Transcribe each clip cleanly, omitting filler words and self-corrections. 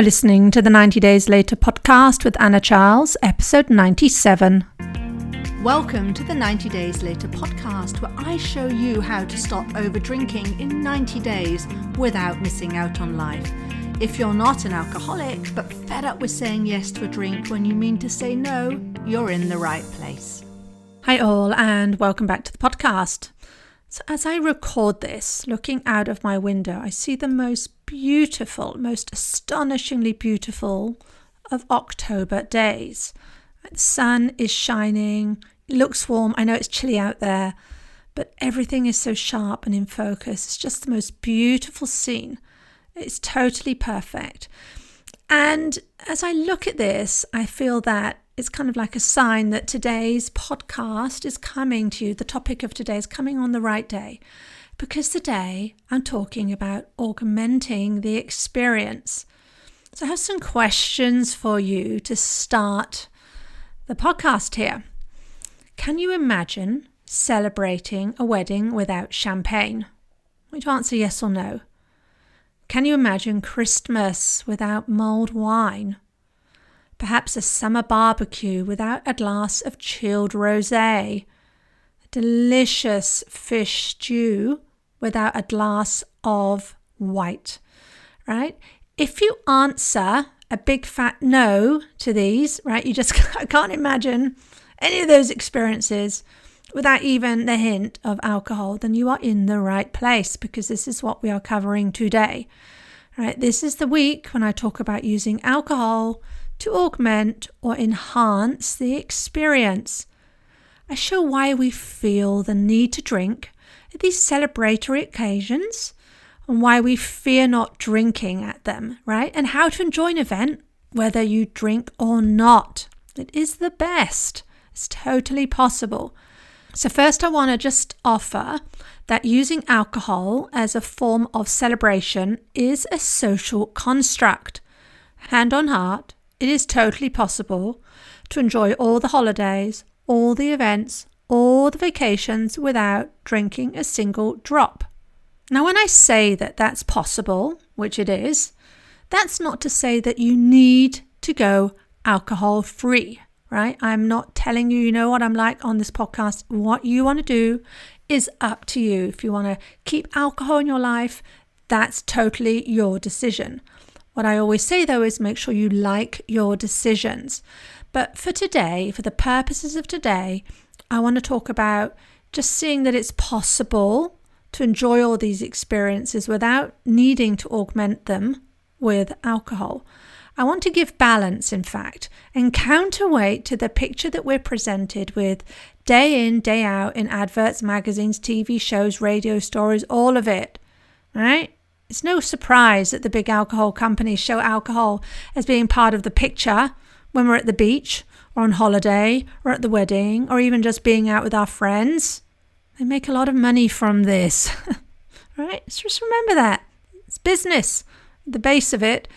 You're listening to the 90 Days Later podcast with Anna Charles, episode 97. Welcome to the 90 Days Later podcast, where I show you how to stop over-drinking in 90 days without missing out on life. If you're not an alcoholic, but fed up with saying yes to a drink when you mean to say no, you're in the right place. Hi all, and welcome back to the podcast. So as I record this, looking out of my window, I see the most beautiful, most astonishingly beautiful of October days. The sun is shining, it looks warm. I know it's chilly out there, but everything is so sharp and in focus. It's just the most beautiful scene. It's totally perfect. And as I look at this, I feel that it's kind of like a sign that today's podcast is coming to you. The topic of today is coming on the right day, because today I'm talking about augmenting the experience. So I have some questions for you to start the podcast here. Can you imagine celebrating a wedding without champagne? Would you answer yes or no? Can you imagine Christmas without mulled wine? Perhaps a summer barbecue without a glass of chilled rosé? A delicious fish stew without a glass of white, right? If you answer a big fat no to these, right, you just can't imagine any of those experiences without even the hint of alcohol, then you are in the right place, because this is what we are covering today. Right? This is the week when I talk about using alcohol to augment or enhance the experience. I show why we feel the need to drink at these celebratory occasions and why we fear not drinking at them, right? And how to enjoy an event whether you drink or not. It is the best. It's totally possible. So first I want to just offer that using alcohol as a form of celebration is a social construct. Hand on heart, it is totally possible to enjoy all the holidays, all the events, all the vacations without drinking a single drop. Now, when I say that that's possible, which it is, that's not to say that you need to go alcohol free. Right? I'm not telling you, you know what I'm like on this podcast. What you want to do is up to you. If you want to keep alcohol in your life, that's totally your decision. What I always say though is make sure you like your decisions. But for today, for the purposes of today, I want to talk about just seeing that it's possible to enjoy all these experiences without needing to augment them with alcohol. I want to give balance, in fact, and counterweight to the picture that we're presented with day in, day out in adverts, magazines, TV shows, radio stories, all of it, right? It's no surprise that the big alcohol companies show alcohol as being part of the picture when we're at the beach or on holiday or at the wedding or even just being out with our friends. They make a lot of money from this, right? So just remember that. It's business, the base of it.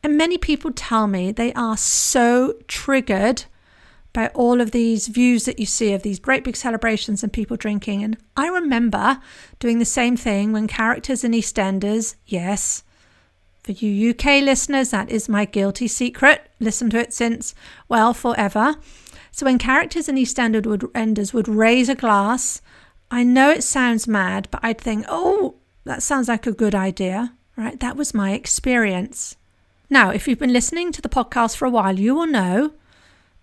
And many people tell me they are so triggered by all of these views that you see of these great big celebrations and people drinking. And I remember doing the same thing when characters in EastEnders, yes, for you UK listeners, that is my guilty secret. Listen to it since, well, forever. So when characters in EastEnders would raise a glass, I know it sounds mad, but I'd think, oh, that sounds like a good idea, right? That was my experience. Now, if you've been listening to the podcast for a while, you will know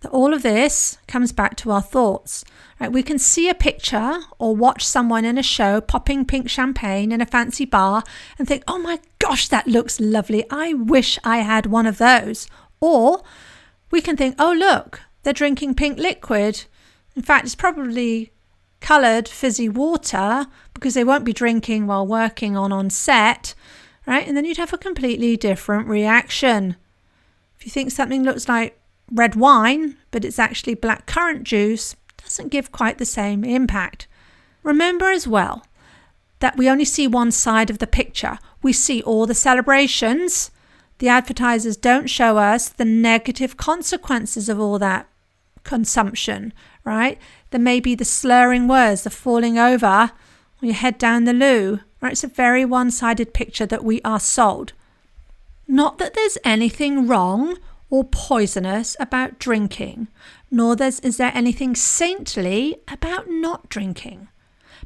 that all of this comes back to our thoughts. Right? We can see a picture or watch someone in a show popping pink champagne in a fancy bar and think, oh my gosh, that looks lovely. I wish I had one of those. Or we can think, oh, look, they're drinking pink liquid. In fact, it's probably coloured fizzy water because they won't be drinking while working on set. Right? And then you'd have a completely different reaction. If you think something looks like red wine, but it's actually black currant juice, it doesn't give quite the same impact. Remember as well that we only see one side of the picture. We see all the celebrations. The advertisers don't show us the negative consequences of all that consumption, right? There may be the slurring words, the falling over, or you head down the loo. Right? It's a very one-sided picture that we are sold. Not that there's anything wrong or poisonous about drinking, nor is there anything saintly about not drinking.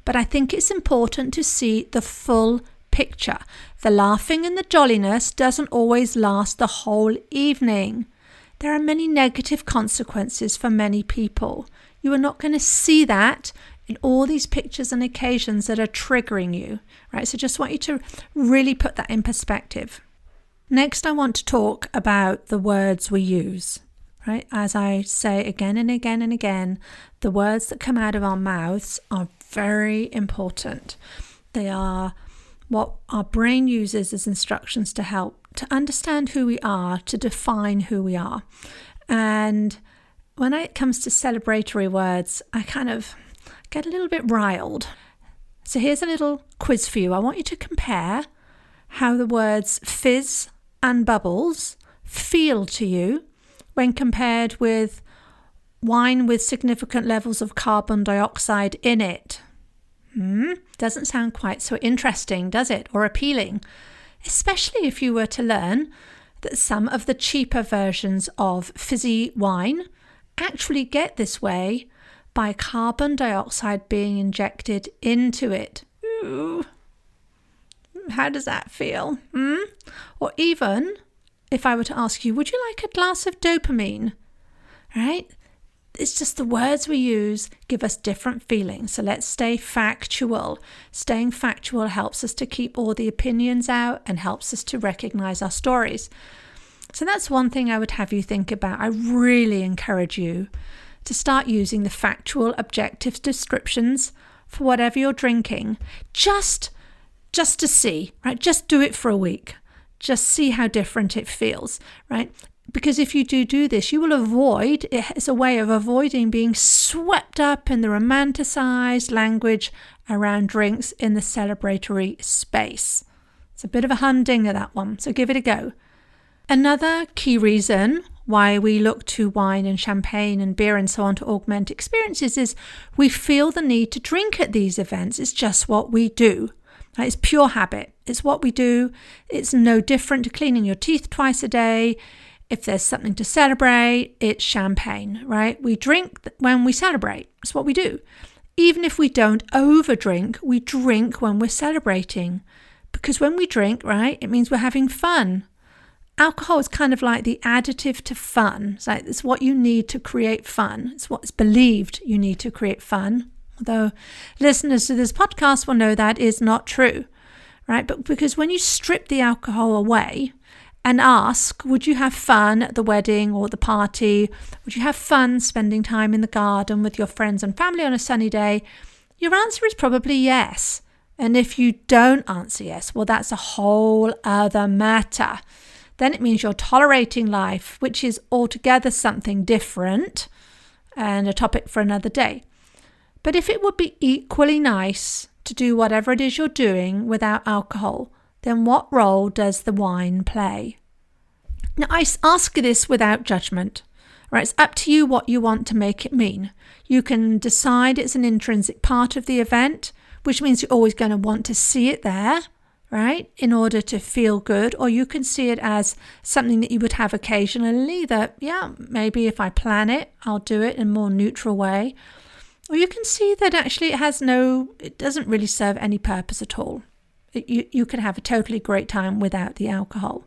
But I think it's important to see the full picture. The laughing and the jolliness doesn't always last the whole evening. There are many negative consequences for many people. You are not going to see that in all these pictures and occasions that are triggering you, right? So just want you to really put that in perspective. Next, I want to talk about the words we use, right? As I say again and again and again, the words that come out of our mouths are very important. They are what our brain uses as instructions to help to understand who we are, to define who we are. And when it comes to celebratory words, I kind of get a little bit riled. So here's a little quiz for you. I want you to compare how the words fizz and bubbles feel to you when compared with wine with significant levels of carbon dioxide in it. Doesn't sound quite so interesting, does it? Or appealing? Especially if you were to learn that some of the cheaper versions of fizzy wine actually get this way by carbon dioxide being injected into it. Ooh. How does that feel? Or even if I were to ask you, would you like a glass of dopamine? Right? It's just the words we use give us different feelings. So let's stay factual. Staying factual helps us to keep all the opinions out and helps us to recognize our stories. So that's one thing I would have you think about. I really encourage you to start using the factual, objective descriptions for whatever you're drinking, just to see, right? Just do it for a week. Just see how different it feels, right? Because if you do this, you will avoid, it's a way of avoiding being swept up in the romanticized language around drinks in the celebratory space. It's a bit of a humdinger, that one, so give it a go. Another key reason why we look to wine and champagne and beer and so on to augment experiences is we feel the need to drink at these events. It's just what we do. It's pure habit. It's what we do. It's no different to cleaning your teeth twice a day. If there's something to celebrate, it's champagne, right? We drink when we celebrate. It's what we do. Even if we don't overdrink, we drink when we're celebrating. Because when we drink, right, it means we're having fun. Alcohol is kind of like the additive to fun. It's what you need to create fun. It's what's believed you need to create fun. Although listeners to this podcast will know that is not true, right? But because when you strip the alcohol away and ask, would you have fun at the wedding or the party? Would you have fun spending time in the garden with your friends and family on a sunny day? Your answer is probably yes. And if you don't answer yes, well, that's a whole other matter. Then it means you're tolerating life, which is altogether something different and a topic for another day. But if it would be equally nice to do whatever it is you're doing without alcohol, then what role does the wine play? Now, I ask this without judgment. Right? It's up to you what you want to make it mean. You can decide it's an intrinsic part of the event, which means you're always going to want to see it there, right, in order to feel good, or you can see it as something that you would have occasionally that, maybe if I plan it, I'll do it in a more neutral way. Or you can see that actually it doesn't really serve any purpose at all. You can have a totally great time without the alcohol.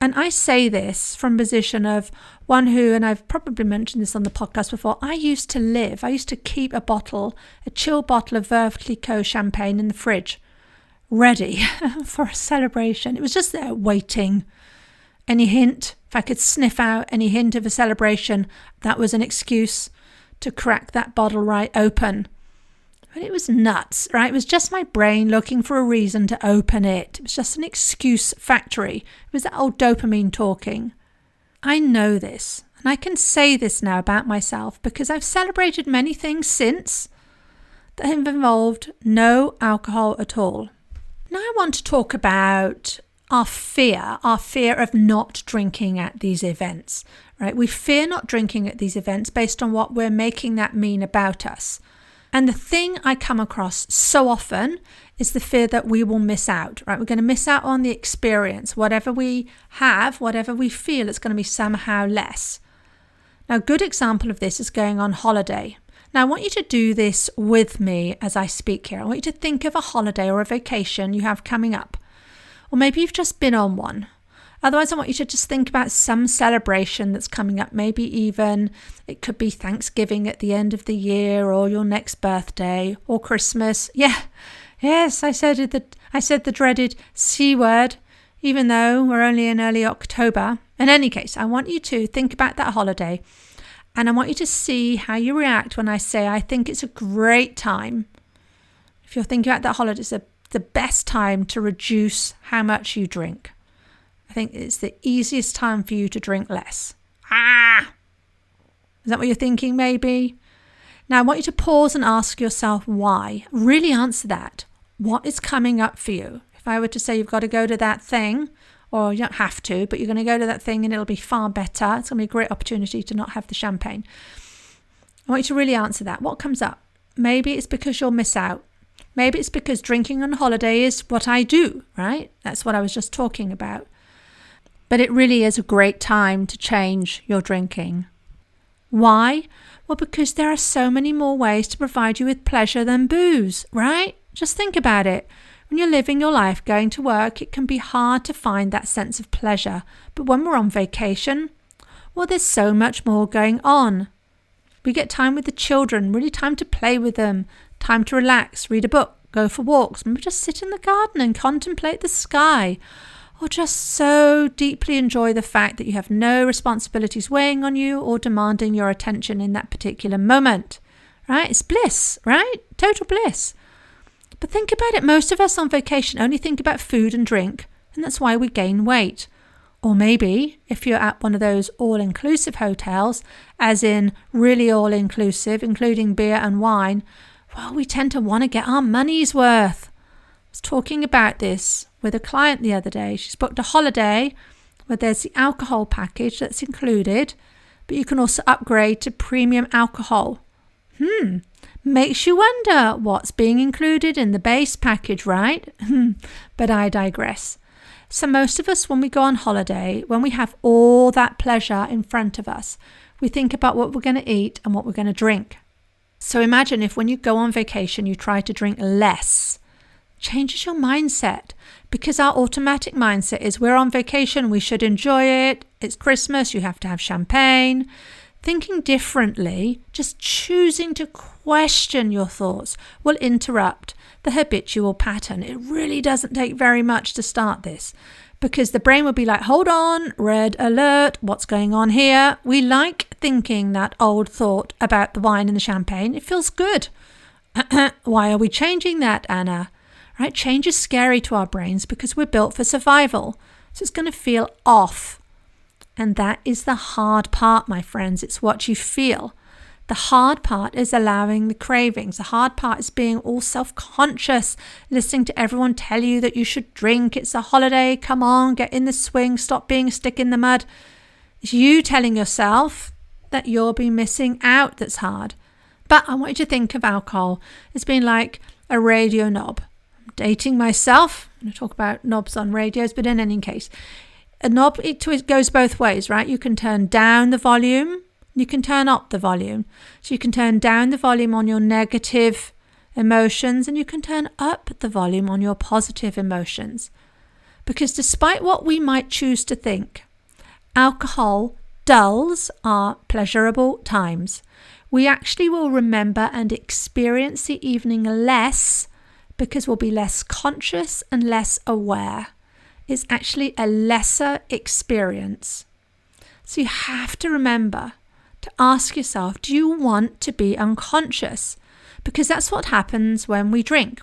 And I say this from a position of one who, and I've probably mentioned this on the podcast before, I used to keep a chill bottle of Veuve Clicquot champagne in the fridge, ready for a celebration. It was just there waiting. Any hint, if I could sniff out any hint of a celebration, that was an excuse to crack that bottle right open. But it was nuts, right? It was just my brain looking for a reason to open it. It was just an excuse factory. It was that old dopamine talking. I know this, and I can say this now about myself because I've celebrated many things since that have involved no alcohol at all. Now I want to talk about our fear of not drinking at these events, right? We fear not drinking at these events based on what we're making that mean about us. And the thing I come across so often is the fear that we will miss out, right? We're going to miss out on the experience. Whatever we have, whatever we feel, it's going to be somehow less. Now, a good example of this is going on holiday. Now, I want you to do this with me as I speak here. I want you to think of a holiday or a vacation you have coming up. Or maybe you've just been on one. Otherwise, I want you to just think about some celebration that's coming up. Maybe even it could be Thanksgiving at the end of the year, or your next birthday, or Christmas. Yes, I said the dreaded C word, even though we're only in early October. In any case, I want you to think about that holiday, and I want you to see how you react when I say I think it's a great time. If you're thinking about that holiday, it's the best time to reduce how much you drink. I think it's the easiest time for you to drink less. Is that what you're thinking maybe? Now I want you to pause and ask yourself why. Really answer that. What is coming up for you? If I were to say you've got to go to that thing, or you don't have to, but you're going to go to that thing and it'll be far better. It's going to be a great opportunity to not have the champagne. I want you to really answer that. What comes up? Maybe it's because you'll miss out. Maybe it's because drinking on holiday is what I do, right? That's what I was just talking about. But it really is a great time to change your drinking. Why? Well, because there are so many more ways to provide you with pleasure than booze, right? Just think about it. When you're living your life, going to work, it can be hard to find that sense of pleasure. But when we're on vacation, well, there's so much more going on. We get time with the children, really time to play with them, time to relax, read a book, go for walks, maybe just sit in the garden and contemplate the sky. Or just so deeply enjoy the fact that you have no responsibilities weighing on you or demanding your attention in that particular moment, right? It's bliss, right? Total bliss. But think about it. Most of us on vacation only think about food and drink, and that's why we gain weight. Or maybe if you're at one of those all-inclusive hotels, as in really all-inclusive, including beer and wine, well, we tend to want to get our money's worth. I was talking about this with a client the other day. She's booked a holiday where there's the alcohol package that's included, but you can also upgrade to premium alcohol. Makes you wonder what's being included in the base package, right? But I digress. So most of us, when we go on holiday, when we have all that pleasure in front of us, we think about what we're going to eat and what we're going to drink. So imagine if when you go on vacation, you try to drink less. Changes your mindset, because our automatic mindset is we're on vacation, we should enjoy it, it's Christmas, you have to have champagne. Thinking differently, just choosing to question your thoughts, will interrupt the habitual pattern. It really doesn't take very much to start this, because the brain will be like, hold on, red alert, what's going on here? We like thinking that old thought about the wine and the champagne. It feels good. Why are we changing that, Anna? Right? Change is scary to our brains because we're built for survival. So it's going to feel off. And that is the hard part, my friends. It's what you feel. The hard part is allowing the cravings. The hard part is being all self-conscious, listening to everyone tell you that you should drink. It's a holiday. Come on, get in the swing. Stop being a stick in the mud. It's you telling yourself that you'll be missing out that's hard. But I want you to think of alcohol as being like a radio knob. Dating myself. I'm going to talk about knobs on radios, but in any case, a knob, it goes both ways, right? You can turn down the volume, you can turn up the volume. So you can turn down the volume on your negative emotions and you can turn up the volume on your positive emotions. Because despite what we might choose to think, alcohol dulls our pleasurable times. We actually will remember and experience the evening less because we'll be less conscious and less aware. It's actually a lesser experience. So you have to remember to ask yourself, do you want to be unconscious? Because that's what happens when we drink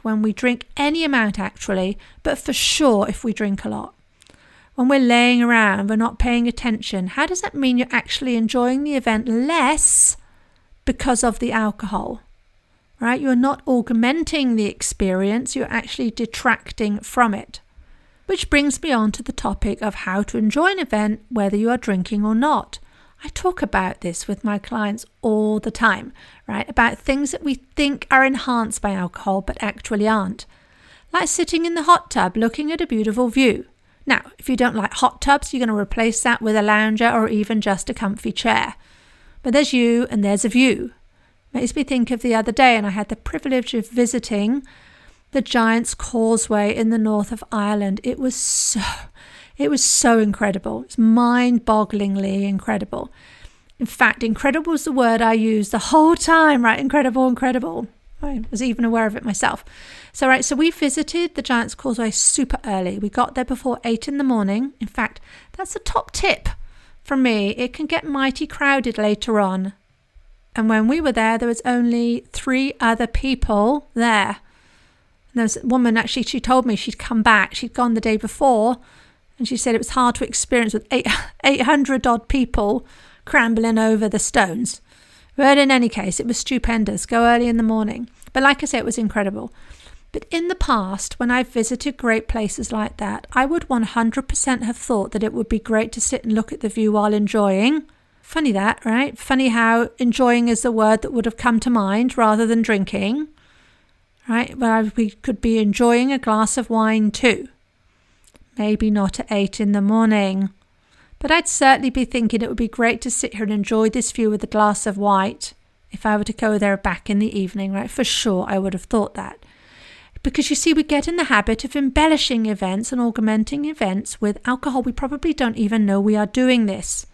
any amount actually, but for sure if we drink a lot. When we're laying around, we're not paying attention. How does that mean you're actually enjoying the event less because of the alcohol? Right? You're not augmenting the experience, you're actually detracting from it. Which brings me on to the topic of how to enjoy an event whether you are drinking or not. I talk about this with my clients all the time, right? About things that we think are enhanced by alcohol but actually aren't. Like sitting in the hot tub looking at a beautiful view. Now, if you don't like hot tubs, you're going to replace that with a lounger or even just a comfy chair. But there's you and there's a view. Makes me think of the other day, and I had the privilege of visiting the Giant's Causeway in the north of Ireland. It was so incredible. It's mind-bogglingly incredible. In fact, incredible is the word I used the whole time, right? Incredible. I was even aware of it myself. So we visited the Giant's Causeway super early. We got there before 8 in the morning. In fact, that's a top tip from me. It can get mighty crowded later on. And when we were there was only 3 other people there. And there was a woman, actually, she told me she'd come back. She'd gone the day before. And she said it was hard to experience with 800 odd people crambling over the stones. But in any case, it was stupendous. Go early in the morning. But like I say, it was incredible. But in the past, when I've visited great places like that, I would 100% have thought that it would be great to sit and look at the view while enjoying. Funny that, right? Funny how enjoying is the word that would have come to mind rather than drinking. Right? Well, we could be enjoying a glass of wine too. Maybe not at 8 in the morning. But I'd certainly be thinking it would be great to sit here and enjoy this view with a glass of white if I were to go there back in the evening, right? For sure, I would have thought that. Because you see, we get in the habit of embellishing events and augmenting events with alcohol. We probably don't even know we are doing this.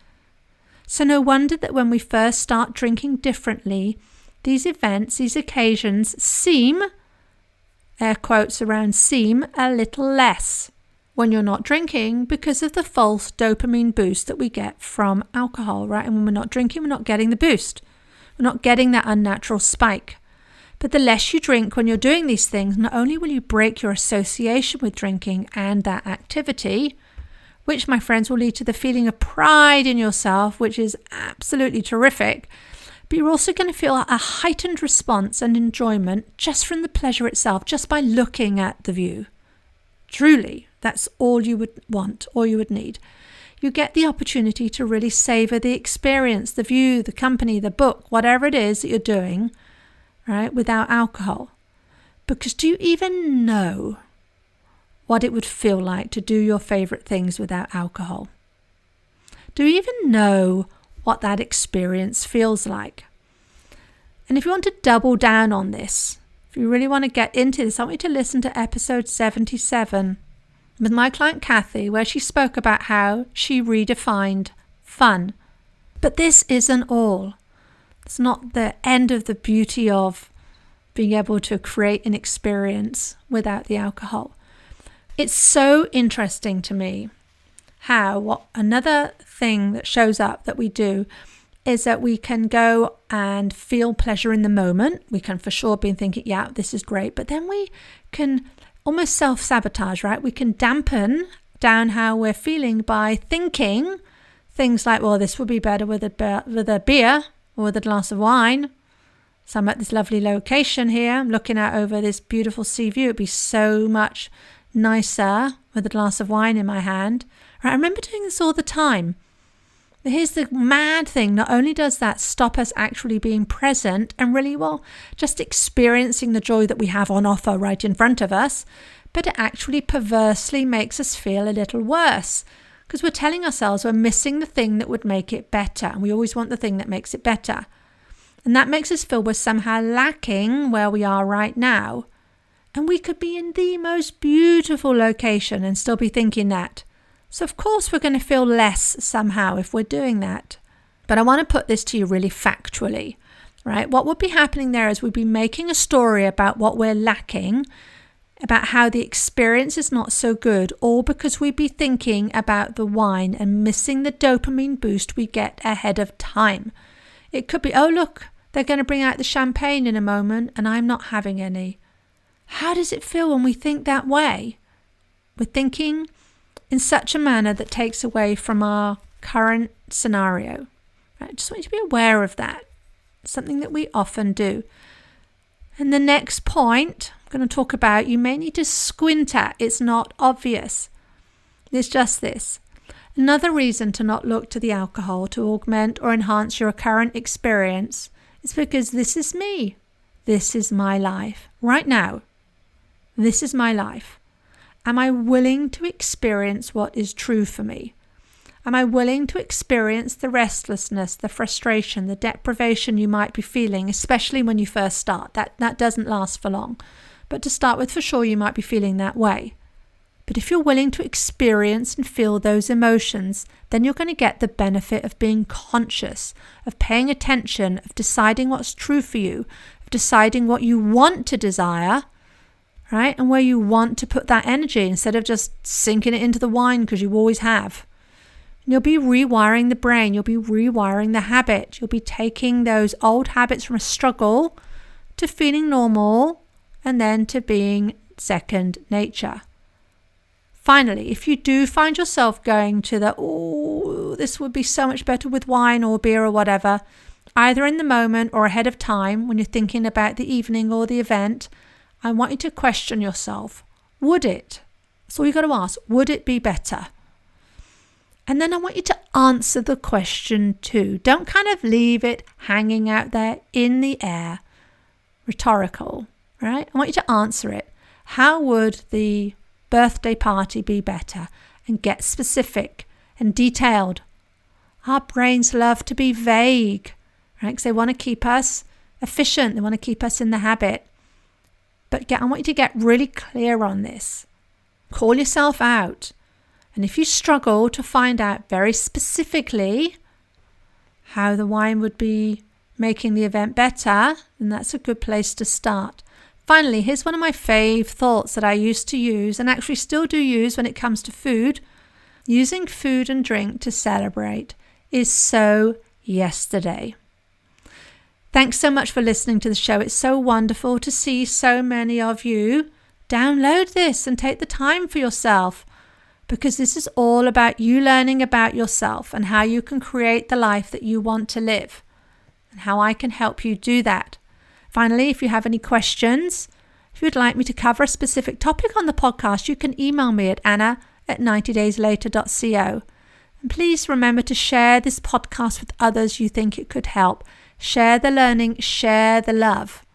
So no wonder that when we first start drinking differently, these events, these occasions seem, air quotes around seem, a little less when you're not drinking because of the false dopamine boost that we get from alcohol, right? And when we're not drinking, we're not getting the boost. We're not getting that unnatural spike. But the less you drink when you're doing these things, not only will you break your association with drinking and that activity, which, my friends, will lead to the feeling of pride in yourself, which is absolutely terrific, but you're also going to feel a heightened response and enjoyment just from the pleasure itself, just by looking at the view. Truly, that's all you would want, all you would need. You get the opportunity to really savor the experience, the view, the company, the book, whatever it is that you're doing, right, without alcohol. Because do you even know what it would feel like to do your favorite things without alcohol? Do you even know what that experience feels like? And if you want to double down on this, if you really want to get into this, I want you to listen to episode 77 with my client Kathy, where she spoke about how she redefined fun. But this isn't all. It's not the end of the beauty of being able to create an experience without the alcohol. It's so interesting to me how what another thing that shows up that we do is that we can go and feel pleasure in the moment. We can for sure be thinking, yeah, this is great. But then we can almost self-sabotage, right? We can dampen down how we're feeling by thinking things like, well, this would be better with a beer or with a glass of wine. So I'm at this lovely location here. I'm looking out over this beautiful sea view. It'd be so much nicer with a glass of wine in my hand. Right? I remember doing this all the time. But here's the mad thing. Not only does that stop us actually being present and really, well, just experiencing the joy that we have on offer right in front of us, but it actually perversely makes us feel a little worse because we're telling ourselves we're missing the thing that would make it better. And we always want the thing that makes it better. And that makes us feel we're somehow lacking where we are right now. And we could be in the most beautiful location and still be thinking that. So of course we're going to feel less somehow if we're doing that. But I want to put this to you really factually, right? What would be happening there is we'd be making a story about what we're lacking, about how the experience is not so good, all because we'd be thinking about the wine and missing the dopamine boost we get ahead of time. It could be, oh look, they're going to bring out the champagne in a moment and I'm not having any. How does it feel when we think that way? We're thinking in such a manner that takes away from our current scenario. Right? I just want you to be aware of that. It's something that we often do. And the next point I'm going to talk about, you may need to squint at. It's not obvious. It's just this. Another reason to not look to the alcohol to augment or enhance your current experience is because this is me. This is my life. Right now, this is my life. Am I willing to experience what is true for me? Am I willing to experience the restlessness, the frustration, the deprivation you might be feeling, especially when you first start? That doesn't last for long. But to start with, for sure, you might be feeling that way. But if you're willing to experience and feel those emotions, then you're going to get the benefit of being conscious, of paying attention, of deciding what's true for you, of deciding what you want to desire, right? And where you want to put that energy instead of just sinking it into the wine because you always have. And you'll be rewiring the brain. You'll be rewiring the habit. You'll be taking those old habits from a struggle to feeling normal and then to being second nature. Finally, if you do find yourself going to this would be so much better with wine or beer or whatever, either in the moment or ahead of time when you're thinking about the evening or the event, I want you to question yourself. Would it? That's all you got to ask. Would it be better? And then I want you to answer the question too. Don't kind of leave it hanging out there in the air, rhetorical, right? I want you to answer it. How would the birthday party be better? And get specific and detailed. Our brains love to be vague, right? Because they want to keep us efficient. They want to keep us in the habit. But I want you to get really clear on this. Call yourself out. And if you struggle to find out very specifically how the wine would be making the event better, then that's a good place to start. Finally, here's one of my fave thoughts that I used to use and actually still do use when it comes to food. Using food and drink to celebrate is so yesterday. Thanks so much for listening to the show. It's so wonderful to see so many of you download this and take the time for yourself, because this is all about you learning about yourself and how you can create the life that you want to live and how I can help you do that. Finally, if you have any questions, if you'd like me to cover a specific topic on the podcast, you can email me at anna@90dayslater.co. And please remember to share this podcast with others you think it could help. Share the learning, share the love.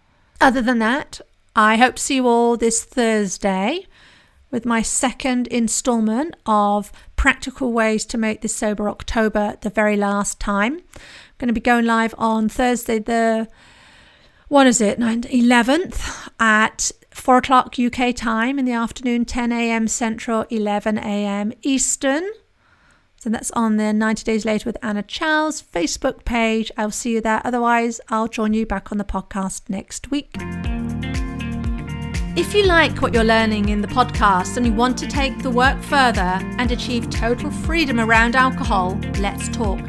Other than that, I hope to see you all this Thursday with my second installment of practical ways to make this sober October the very last time. I'm going to be going live on Thursday, the 11th at 4 o'clock UK time in the afternoon, 10 a.m. Central, 11 a.m. Eastern. So that's on the 90 Days Later with Anna Charles Facebook page. I'll see you there. Otherwise, I'll join you back on the podcast next week. If you like what you're learning in the podcast and you want to take the work further and achieve total freedom around alcohol, let's talk.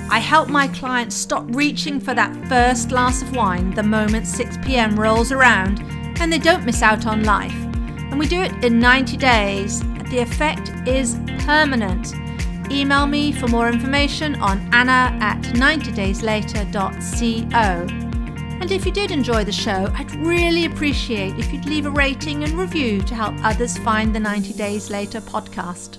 I help my clients stop reaching for that first glass of wine the moment 6 p.m. rolls around and they don't miss out on life. And we do it in 90 days. The effect is permanent. Email me for more information on anna@90dayslater.co. And if you did enjoy the show, I'd really appreciate if you'd leave a rating and review to help others find the 90 Days Later podcast.